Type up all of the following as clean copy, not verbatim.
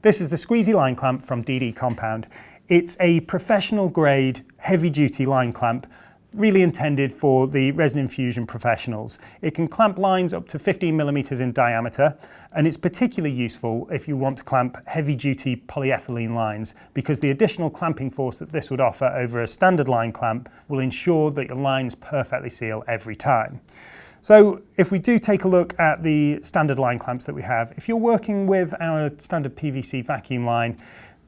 This is the Squeezee line clamp from DD Compound. It's a professional grade, heavy duty line clamp, really intended for the resin infusion professionals. It can clamp lines up to 15 millimeters in diameter, and it's particularly useful if you want to clamp heavy duty polyethylene lines, because the additional clamping force that this would offer over a standard line clamp will ensure that your lines perfectly seal every time. So if we do take a look at the standard line clamps that we have, if you're working with our standard PVC vacuum line,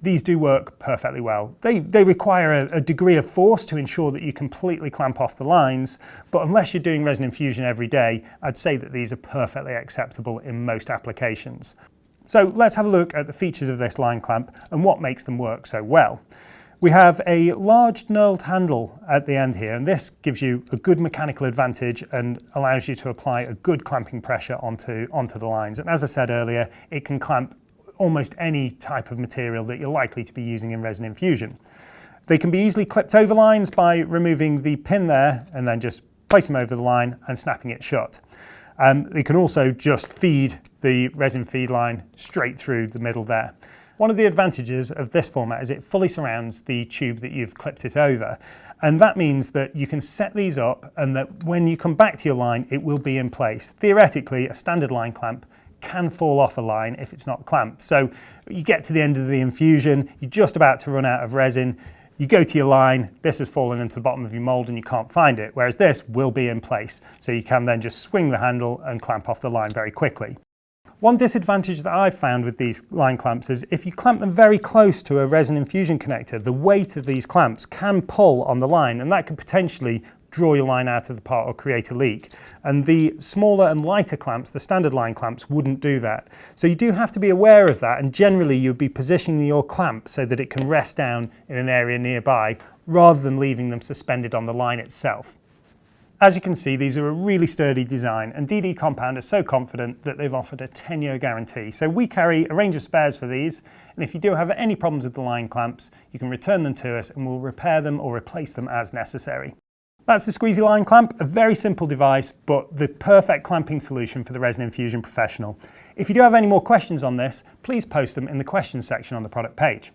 these do work perfectly well. They require a degree of force to ensure that you completely clamp off the lines, but unless you're doing resin infusion every day, I'd say that these are perfectly acceptable in most applications. So let's have a look at the features of this line clamp and what makes them work so well. We have a large knurled handle at the end here, and this gives you a good mechanical advantage and allows you to apply a good clamping pressure onto the lines. And as I said earlier, it can clamp almost any type of material that you're likely to be using in resin infusion. They can be easily clipped over lines by removing the pin there and then just place them over the line and snapping it shut. They can also just feed the resin feed line straight through the middle there. One of the advantages of this format is it fully surrounds the tube that you've clipped it over, and that means that you can set these up and that when you come back to your line it will be in place. Theoretically, a standard line clamp can fall off a line if it's not clamped. So you get to the end of the infusion, you're just about to run out of resin, you go to your line, this has fallen into the bottom of your mould and you can't find it, whereas this will be in place. So you can then just swing the handle and clamp off the line very quickly. One disadvantage that I've found with these line clamps is if you clamp them very close to a resin infusion connector, the weight of these clamps can pull on the line, and that could potentially draw your line out of the part or create a leak. And the smaller and lighter clamps, the standard line clamps, wouldn't do that. So you do have to be aware of that, and generally you'd be positioning your clamp so that it can rest down in an area nearby rather than leaving them suspended on the line itself. As you can see, these are a really sturdy design, and DD Compound are so confident that they've offered a 10-year guarantee. So we carry a range of spares for these, and if you do have any problems with the line clamps, you can return them to us and we'll repair them or replace them as necessary. That's the Squeezee line clamp, a very simple device, but the perfect clamping solution for the resin infusion professional. If you do have any more questions on this, please post them in the questions section on the product page.